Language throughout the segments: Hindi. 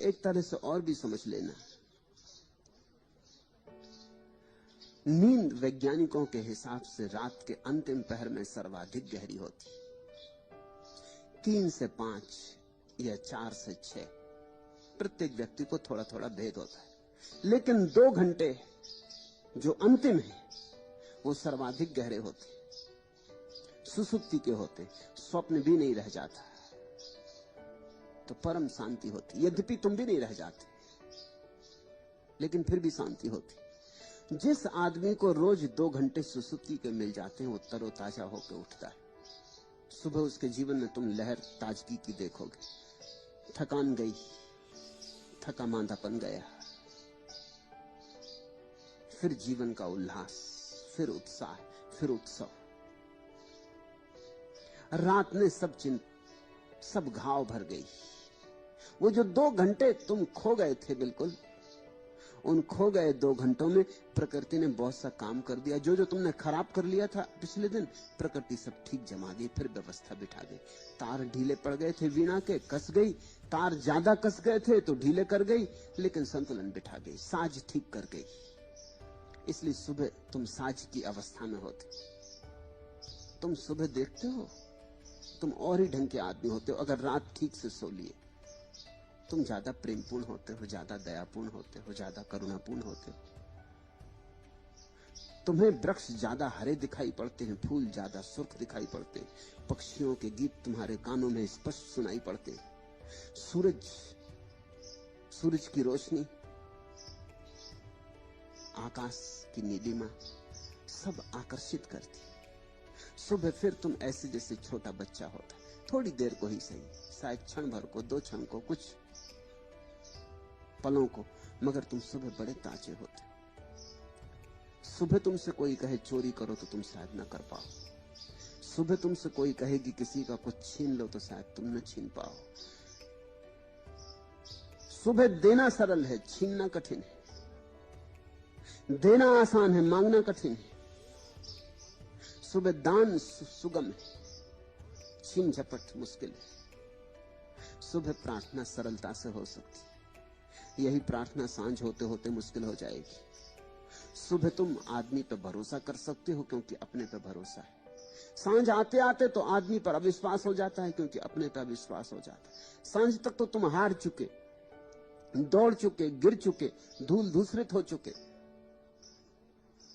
एक तरह से और भी समझ लेना, नींद वैज्ञानिकों के हिसाब से रात के अंतिम पहर में सर्वाधिक गहरी होती, 3 से 5 या 4 से 6। प्रत्येक व्यक्ति को थोड़ा थोड़ा भेद होता है, लेकिन 2 घंटे जो अंतिम है वो सर्वाधिक गहरे होते, सुसुप्ति के होते, स्वप्न भी नहीं रह जाता, तो परम शांति होती। यद्यपि तुम भी नहीं रह जाते, लेकिन फिर भी शांति होती। जिस आदमी को रोज 2 घंटे सुसुप्ति के मिल जाते हैं वो तरोताजा होकर उठता है। सुबह उसके जीवन में तुम लहर ताजगी की देखोगे। थकान गई, थका मांदापन गया, फिर जीवन का उल्लास, फिर उत्साह, फिर उत्सव। रात ने सब घाव भर गई। वो जो 2 घंटे तुम खो गए थे, बिल्कुल उन खो गए 2 घंटों में प्रकृति ने बहुत सा काम कर दिया। जो तुमने खराब कर लिया था पिछले दिन, प्रकृति सब ठीक जमा दी, फिर व्यवस्था बिठा गई। तार ढीले पड़ गए थे वीणा के, कस गई। तार ज्यादा कस गए थे तो ढीले कर गई, लेकिन संतुलन बिठा गई, साज ठीक कर गई। इसलिए सुबह तुम साज की अवस्था में होते। तुम सुबह देखते हो तुम और ही ढंग के आदमी होते हो अगर रात ठीक से सो लिए। तुम ज्यादा प्रेमपूर्ण होते हो, ज्यादा दयापूर्ण होते हो, ज्यादा करुणापूर्ण होते हो। तुम्हें वृक्ष ज्यादा हरे दिखाई पड़ते हैं, फूल ज्यादा सुर्ख दिखाई पड़ते हैं, पक्षियों के गीत तुम्हारे कानों में स्पष्ट सुनाई पड़ते हैं। सूरज की रोशनी, आकाश की नीलिमा सब आकर्षित करती। सुबह फिर तुम ऐसे जैसे छोटा बच्चा होता, थोड़ी देर को ही सही, शायद क्षण भर को, 2 क्षण को, कुछ पलों को, मगर तुम सुबह बड़े ताजे होते। सुबह तुमसे कोई कहे चोरी करो तो तुम शायद न कर पाओ। सुबह तुमसे कोई कहे कि किसी का कुछ छीन लो तो शायद तुम न छीन पाओ। सुबह देना सरल है, छीनना कठिन है। देना आसान है, मांगना कठिन है। सुबह दान सुगम है, छीन झपट मुश्किल है। सुबह प्रार्थना सरलता से हो सकती, यही प्रार्थना सांझ होते होते मुश्किल हो जाएगी। सुबह तुम आदमी पर भरोसा कर सकते हो क्योंकि अपने पर भरोसा है। सांझ आते आते तो आदमी पर अविश्वास हो जाता है क्योंकि अपने पर अविश्वास हो जाता है। सांझ तक तो तुम हार चुके, दौड़ चुके, गिर चुके, धूल धूसरित हो चुके,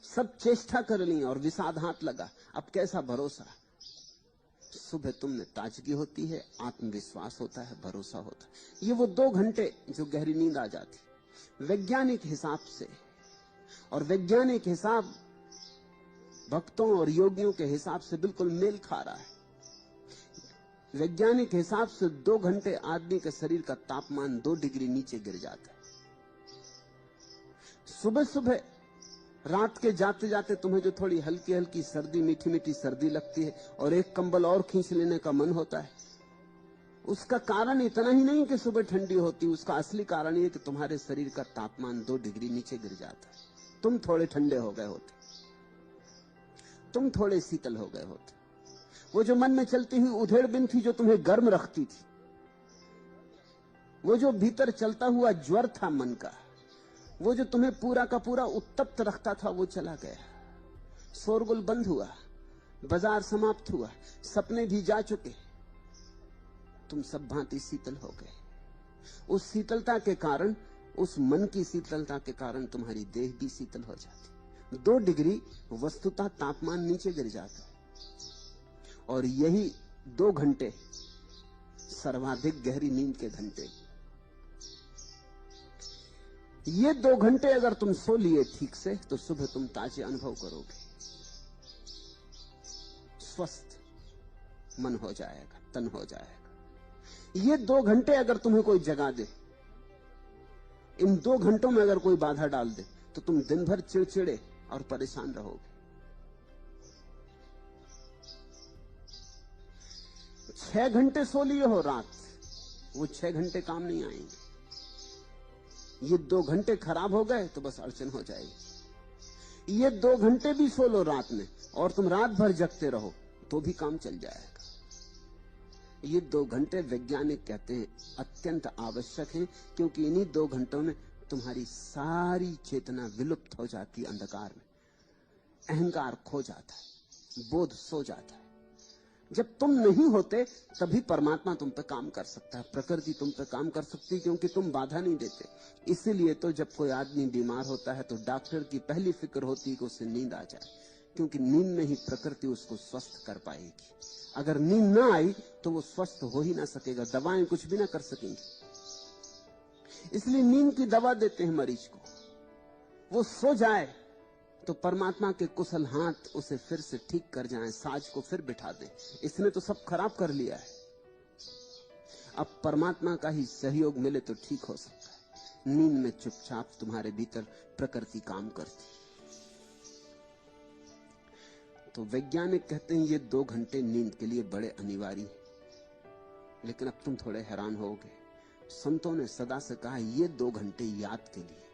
सब चेष्टा कर ली और विषाद हाथ लगा। अब कैसा भरोसा। सुबह तुम में ताजगी होती है, आत्मविश्वास होता है, भरोसा होता है। ये वो 2 घंटे जो गहरी नींद आ जाती, वैज्ञानिक हिसाब से, और वैज्ञानिक हिसाब भक्तों और योगियों के हिसाब से बिल्कुल मेल खा रहा है। वैज्ञानिक हिसाब से 2 घंटे आदमी के शरीर का तापमान 2 डिग्री नीचे गिर जाता है। सुबह सुबह रात के जाते जाते तुम्हें जो थोड़ी हल्की हल्की सर्दी, मीठी मीठी सर्दी लगती है और एक कंबल और खींच लेने का मन होता है, उसका कारण इतना ही नहीं कि सुबह ठंडी होती, उसका असली कारण ये कि तुम्हारे शरीर का तापमान 2 डिग्री नीचे गिर जाता है। तुम थोड़े ठंडे हो गए होते, तुम थोड़े शीतल हो गए होते। वो जो मन में चलती हुई उधेड़बिन थी जो तुम्हें गर्म रखती थी, वो जो भीतर चलता हुआ ज्वर था मन का, वो जो तुम्हें पूरा का पूरा उत्तप्त रखता था, वो चला गया। शोरगुल बंद हुआ, बाजार समाप्त हुआ, सपने भी जा चुके, तुम सब भांति शीतल हो गए। उस शीतलता के कारण, उस मन की शीतलता के कारण तुम्हारी देह भी शीतल हो जाती। 2 डिग्री वस्तुतः तापमान नीचे गिर जाता है। और यही 2 घंटे सर्वाधिक गहरी नींद के घंटे। ये 2 घंटे अगर तुम सो लिए ठीक से तो सुबह तुम ताजे अनुभव करोगे, स्वस्थ मन हो जाएगा, तन हो जाएगा। ये 2 घंटे अगर तुम्हें कोई जगा दे, इन 2 घंटों में अगर कोई बाधा डाल दे तो तुम दिन भर चिड़चिड़े और परेशान रहोगे। 6 घंटे सो लिए हो रात, वो 6 घंटे काम नहीं आएंगे। ये 2 घंटे खराब हो गए तो बस अड़चन हो जाएगी। ये 2 घंटे भी सो लो रात में और तुम रात भर जगते रहो तो भी काम चल जाएगा। ये 2 घंटे वैज्ञानिक कहते हैं अत्यंत आवश्यक हैं, क्योंकि इन्हीं 2 घंटों में तुम्हारी सारी चेतना विलुप्त हो जाती है अंधकार में, अहंकार खो जाता है, बोध सो जाता है। जब तुम नहीं होते तभी परमात्मा तुम पे काम कर सकता है, प्रकृति तुम पे काम कर सकती है, क्योंकि तुम बाधा नहीं देते। इसीलिए तो जब कोई आदमी बीमार होता है तो डॉक्टर की पहली फिक्र होती है कि उसे नींद आ जाए, क्योंकि नींद में ही प्रकृति उसको स्वस्थ कर पाएगी। अगर नींद ना आई तो वो स्वस्थ हो ही ना सकेगा, दवाएं कुछ भी ना कर सकेंगी। इसलिए नींद की दवा देते हैं मरीज को, वो सो जाए तो परमात्मा के कुशल हाथ उसे फिर से ठीक कर जाएं, साज को फिर बिठा दें। इसने तो सब खराब कर लिया है, अब परमात्मा का ही सहयोग मिले तो ठीक हो सकता है। नींद में चुपचाप तुम्हारे भीतर प्रकृति काम करती। तो वैज्ञानिक कहते हैं ये 2 घंटे नींद के लिए बड़े अनिवार्य हैं। लेकिन अब तुम थोड़े हैरान होगे, संतों ने सदा से कहा ये 2 घंटे याद के लिए।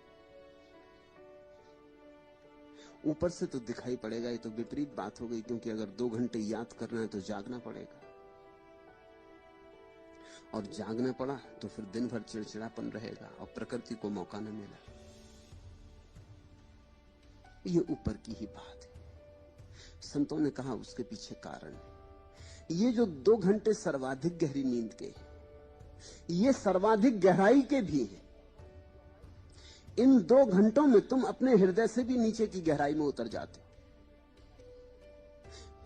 ऊपर से तो दिखाई पड़ेगा ये तो विपरीत बात हो गई, क्योंकि अगर 2 घंटे याद करना है तो जागना पड़ेगा, और जागना पड़ा तो फिर दिन भर चिड़चिड़ापन रहेगा और प्रकृति को मौका न मिला। ये ऊपर की ही बात है। संतों ने कहा उसके पीछे कारण है। ये जो 2 घंटे सर्वाधिक गहरी नींद के, ये सर्वाधिक गहराई के भी हैं। इन 2 घंटों में तुम अपने हृदय से भी नीचे की गहराई में उतर जाते हो।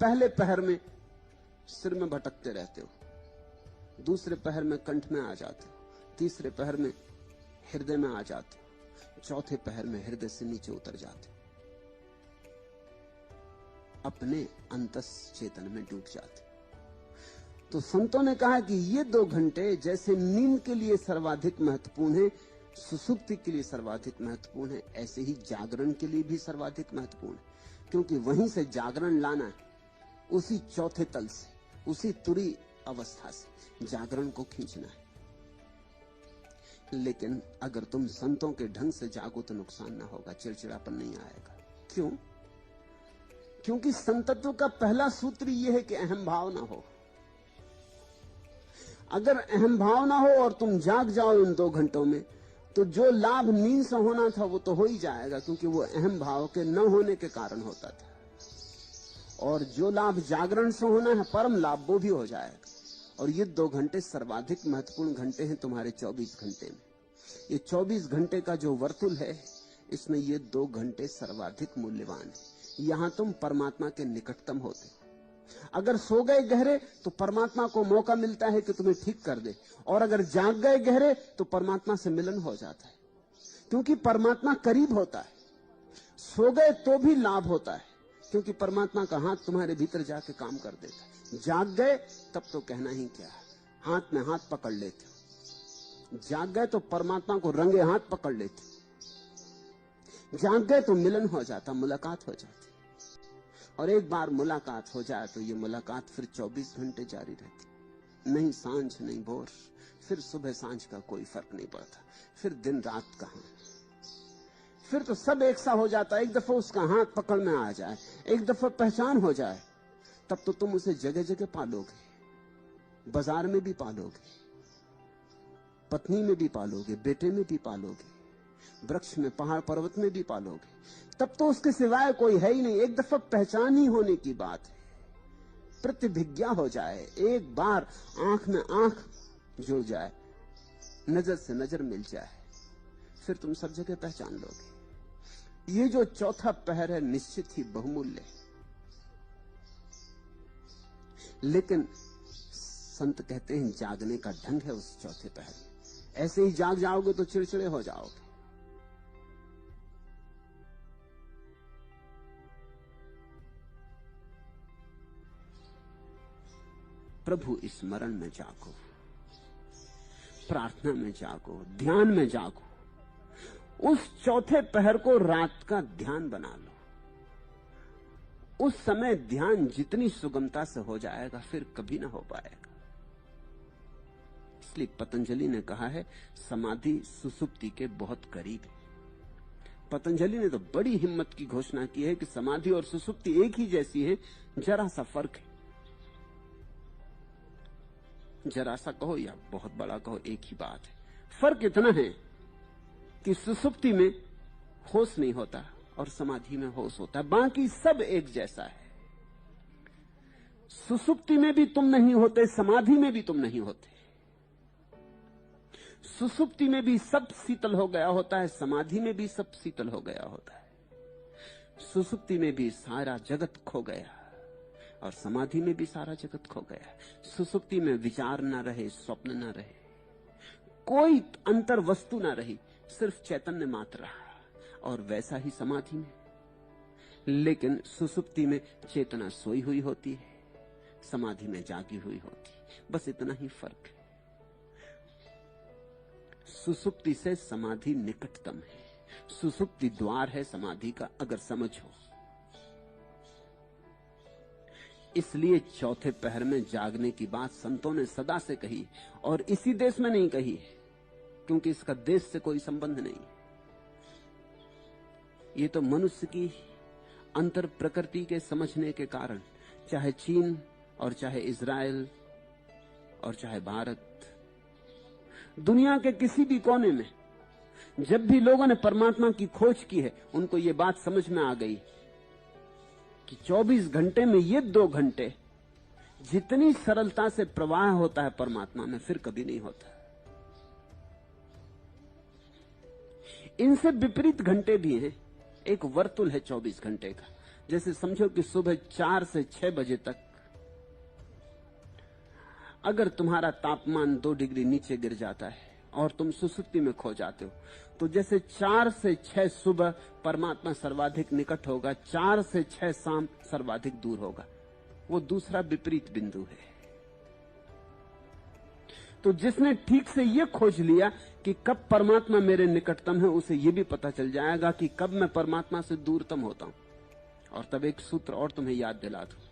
पहले पहर में सिर में भटकते रहते हो, दूसरे पहर में कंठ में आ जाते हो, तीसरे पहर में हृदय में आ जाते हो, चौथे पहर में हृदय से नीचे उतर जाते हो, अपने अंतस चेतन में डूब जाते। तो संतों ने कहा कि ये 2 घंटे जैसे नींद के लिए सर्वाधिक महत्वपूर्ण है, सुसुप्ति के लिए सर्वाधिक महत्वपूर्ण है, ऐसे ही जागरण के लिए भी सर्वाधिक महत्वपूर्ण है, क्योंकि वहीं से जागरण लाना है, उसी चौथे तल से, उसी तुरी अवस्था से जागरण को खींचना है। लेकिन अगर तुम संतों के ढंग से जागो तो नुकसान ना होगा, चिड़चिड़ापन नहीं आएगा। क्यों? क्योंकि संतत्व का पहला सूत्र यह है कि अहम भाव ना हो। अगर अहम भाव ना हो और तुम जाग जाओ इन 2 घंटों में, तो जो लाभ नींद से होना था वो तो हो ही जाएगा, क्योंकि वो अहम भाव के न होने के कारण होता था। और जो लाभ जागरण से होना है, परम लाभ, वो भी हो जाएगा। और ये 2 घंटे सर्वाधिक महत्वपूर्ण घंटे हैं तुम्हारे 24 घंटे में। ये 24 घंटे का जो वर्तुल है, इसमें ये 2 घंटे सर्वाधिक मूल्यवान है। यहां तुम परमात्मा के निकटतम होते। अगर सो गए गहरे तो परमात्मा को मौका मिलता है कि तुम्हें ठीक कर दे, और अगर जाग गए गहरे तो परमात्मा से मिलन हो जाता है, क्योंकि परमात्मा करीब होता है। सो गए तो भी लाभ होता है, क्योंकि परमात्मा का हाथ तुम्हारे भीतर जाके काम कर देता है। जाग गए तब तो कहना ही क्या है, हाथ में हाथ पकड़ लेते हो। जाग गए तो परमात्मा को रंगे हाथ पकड़ लेते हो। जाग गए तो मिलन हो जाता, मुलाकात हो जाती। और एक बार मुलाकात हो जाए तो ये मुलाकात फिर 24 घंटे जारी रहती, नहीं सांझ नहीं भोर, फिर सुबह सांझ का कोई फर्क नहीं पड़ता, फिर दिन रात कहां, फिर तो सब एक सा हो जाता। एक दफा उसका हाथ पकड़ में आ जाए, एक दफा पहचान हो जाए, तब तो तुम उसे जगह जगह पालोगे, बाजार में भी पालोगे, पत्नी में भी पालोगे, बेटे में भी पालोगे, वृक्ष में, पहाड़ पर्वत में भी पालोगे। तब तो उसके सिवाय कोई है ही नहीं। एक दफा पहचान ही होने की बात है, प्रतिभिज्ञा हो जाए, एक बार आंख में आंख जुड़ जाए, नजर से नजर मिल जाए, फिर तुम सब जगह पहचान लोगे। ये जो चौथा पहर है निश्चित ही बहुमूल्य है। लेकिन संत कहते हैं जागने का ढंग है उस चौथे पहर में। ऐसे ही जाग जाओगे तो चिड़चिड़े हो जाओगे। प्रभु स्मरण में जागो, प्रार्थना में जागो, ध्यान में जागो। उस चौथे पहर को रात का ध्यान बना लो। उस समय ध्यान जितनी सुगमता से हो जाएगा फिर कभी ना हो पाएगा। इसलिए पतंजलि ने कहा है समाधि सुसुप्ति के बहुत करीब है। पतंजलि ने तो बड़ी हिम्मत की घोषणा की है कि समाधि और सुसुप्ति एक ही जैसी है, जरा सा फर्क है। जरा सा कहो या बहुत बड़ा कहो, एक ही बात है। फर्क इतना है कि सुसुप्ति में होश नहीं होता और समाधि में होश होता है, बाकी सब एक जैसा है। सुसुप्ति में भी तुम नहीं होते, समाधि में भी तुम नहीं होते। सुसुप्ति में भी सब शीतल हो गया होता है, समाधि में भी सब शीतल हो गया होता है। सुसुप्ति में भी सारा जगत खो गया और समाधि में भी सारा जगत खो गया। सुसुप्ति में विचार ना रहे, स्वप्न ना रहे, कोई अंतर वस्तु ना रही, सिर्फ चैतन्य मात्र रहा। और वैसा ही समाधि में, लेकिन सुसुप्ति में चेतना सोई हुई होती है, समाधि में जागी हुई होती है। बस इतना ही फर्क है। सुसुप्ति से समाधि निकटतम है। सुसुप्ति द्वार है समाधि का, अगर समझो। इसलिए चौथे पहर में जागने की बात संतों ने सदा से कही, और इसी देश में नहीं कही है, क्योंकि इसका देश से कोई संबंध नहीं। ये तो मनुष्य की अंतर प्रकृति के समझने के कारण, चाहे चीन और चाहे इजराइल और चाहे भारत, दुनिया के किसी भी कोने में जब भी लोगों ने परमात्मा की खोज की है, उनको ये बात समझ में आ गई कि 24 घंटे में ये 2 घंटे जितनी सरलता से प्रवाह होता है परमात्मा में, फिर कभी नहीं होता। इनसे विपरीत घंटे भी हैं। एक वर्तुल है 24 घंटे का। जैसे समझो कि सुबह 4 से 6 बजे तक अगर तुम्हारा तापमान 2 डिग्री नीचे गिर जाता है और तुम सुसुप्ति में खो जाते हो, तो जैसे 4 से 6 सुबह परमात्मा सर्वाधिक निकट होगा, 4 से 6 शाम सर्वाधिक दूर होगा। वो दूसरा विपरीत बिंदु है। तो जिसने ठीक से ये खोज लिया कि कब परमात्मा मेरे निकटतम है, उसे ये भी पता चल जाएगा कि कब मैं परमात्मा से दूरतम होता हूं। और तब एक सूत्र और तुम्हें याद दिला दूं।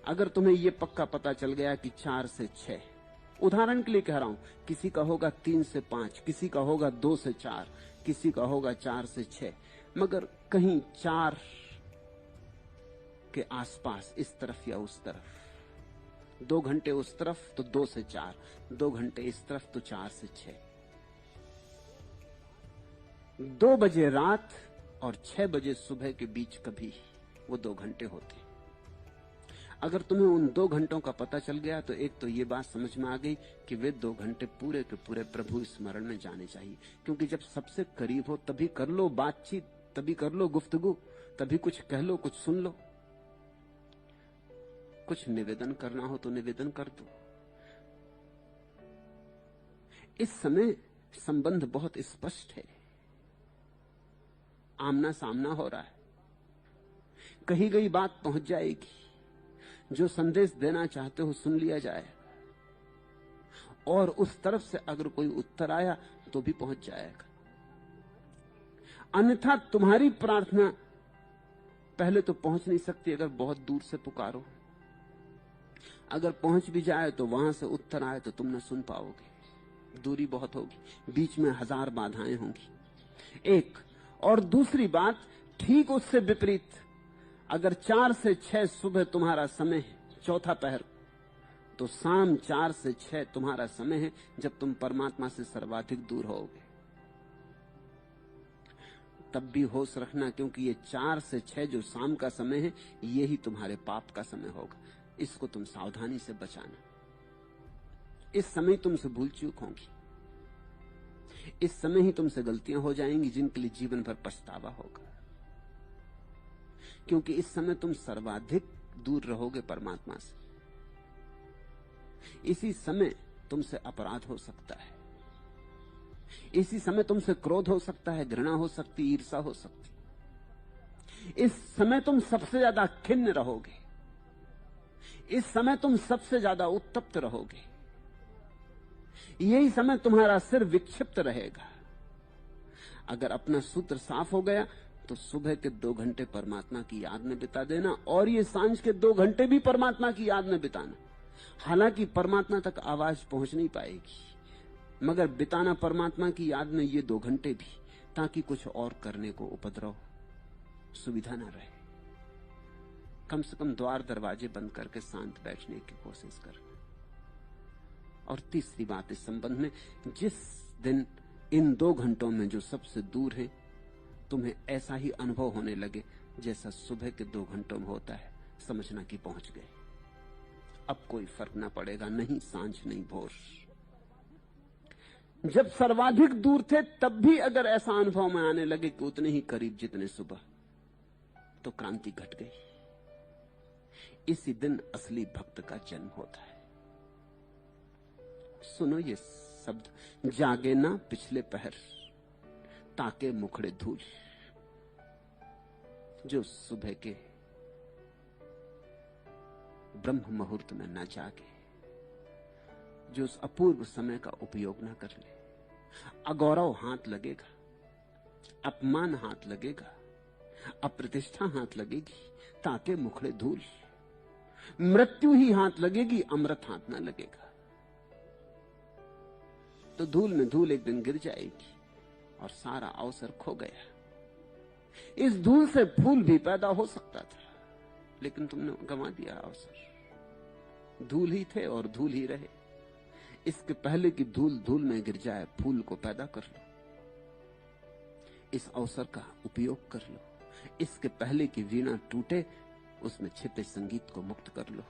अगर तुम्हें यह पक्का पता चल गया कि 4 से 6, उदाहरण के लिए कह रहा हूं, किसी का होगा 3 से 5, किसी का होगा 2 से 4, किसी का होगा 4 से 6, मगर कहीं 4 के आसपास, इस तरफ या उस तरफ, 2 घंटे उस तरफ तो 2 से 4, 2 घंटे इस तरफ तो 4 से 6, 2 बजे रात और 6 बजे सुबह के बीच कभी वो 2 घंटे होते। अगर तुम्हें उन 2 घंटों का पता चल गया तो एक तो ये बात समझ में आ गई कि वे 2 घंटे पूरे के पूरे प्रभु स्मरण में जाने चाहिए। क्योंकि जब सबसे करीब हो तभी कर लो बातचीत, तभी कर लो गुफ्तगू, तभी कुछ कह लो, कुछ सुन लो, कुछ निवेदन करना हो तो निवेदन कर दो। इस समय संबंध बहुत स्पष्ट है, आमना सामना हो रहा है, कही गई बात पहुंच जाएगी, जो संदेश देना चाहते हो सुन लिया जाए, और उस तरफ से अगर कोई उत्तर आया तो भी पहुंच जाएगा। अन्यथा तुम्हारी प्रार्थना पहले तो पहुंच नहीं सकती अगर बहुत दूर से पुकारो। अगर पहुंच भी जाए तो वहां से उत्तर आए तो तुम न सुन पाओगे, दूरी बहुत होगी, बीच में 1000 बाधाएं होंगी। एक और दूसरी बात ठीक उससे विपरीत, अगर 4 से 6 सुबह तुम्हारा समय है, चौथा पहर, तो शाम 4 से 6 तुम्हारा समय है जब तुम परमात्मा से सर्वाधिक दूर होगे। तब भी होश रखना, क्योंकि ये 4 से 6 जो शाम का समय है, ये ही तुम्हारे पाप का समय होगा। इसको तुम सावधानी से बचाना। इस समय तुमसे भूल चूक होगी, इस समय ही तुमसे गलतियां हो जाएंगी जिनके लिए जीवन भर पछतावा होगा, क्योंकि इस समय तुम सर्वाधिक दूर रहोगे परमात्मा से। इसी समय तुमसे अपराध हो सकता है, इसी समय तुमसे क्रोध हो सकता है, घृणा हो सकती, ईर्ष्या हो सकती। इस समय तुम सबसे ज्यादा खिन्न रहोगे, इस समय तुम सबसे ज्यादा उत्तप्त रहोगे, यही समय तुम्हारा सिर विक्षिप्त रहेगा। अगर अपना सूत्र साफ हो गया तो सुबह के 2 घंटे परमात्मा की याद में बिता देना, और ये सांझ के 2 घंटे भी परमात्मा की याद में बिताना। हालांकि परमात्मा तक आवाज पहुंच नहीं पाएगी, मगर बिताना परमात्मा की याद में ये 2 घंटे भी, ताकि कुछ और करने को उपद्रव सुविधा ना रहे। कम से कम द्वार दरवाजे बंद करके शांत बैठने की कोशिश करना। और तीसरी बात इस संबंध में, जिस दिन इन 2 घंटों में जो सबसे दूर है तुम्हें ऐसा ही अनुभव होने लगे जैसा सुबह के 2 घंटों में होता है, समझना कि पहुंच गए। अब कोई फर्क ना पड़ेगा, नहीं सांझ नहीं भोर। जब सर्वाधिक दूर थे तब भी अगर ऐसा अनुभव में आने लगे कि उतने ही करीब जितने सुबह, तो क्रांति घट गई। इसी दिन असली भक्त का जन्म होता है। सुनो ये शब्द, जागे ना पिछले पहर ताके मुखड़े धूल। जो सुबह के ब्रह्म मुहूर्त में न जागे, जो उस अपूर्व समय का उपयोग न कर ले, अगौरव हाथ लगेगा, अपमान हाथ लगेगा, अप्रतिष्ठा हाथ लगेगी, ताके मुखड़े धूल। मृत्यु ही हाथ लगेगी, अमृत हाथ ना लगेगा। तो धूल में धूल एक दिन गिर जाएगी और सारा अवसर खो गया। इस धूल से फूल भी पैदा हो सकता था, लेकिन तुमने गंवा दिया अवसर। धूल ही थे और धूल ही रहे। इसके पहले कि धूल धूल में गिर जाए, फूल को पैदा कर लो, इस अवसर का उपयोग कर लो। इसके पहले कि वीणा टूटे, उसमें छिपे संगीत को मुक्त कर लो।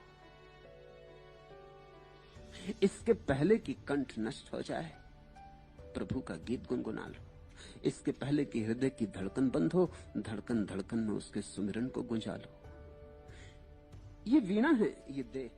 इसके पहले कि कंठ नष्ट हो जाए, प्रभु का गीत गुनगुना लो। इसके पहले कि हृदय की धड़कन बंद हो, धड़कन धड़कन में उसके सुमिरन को गुंजा लो। ये वीणा है, ये देह।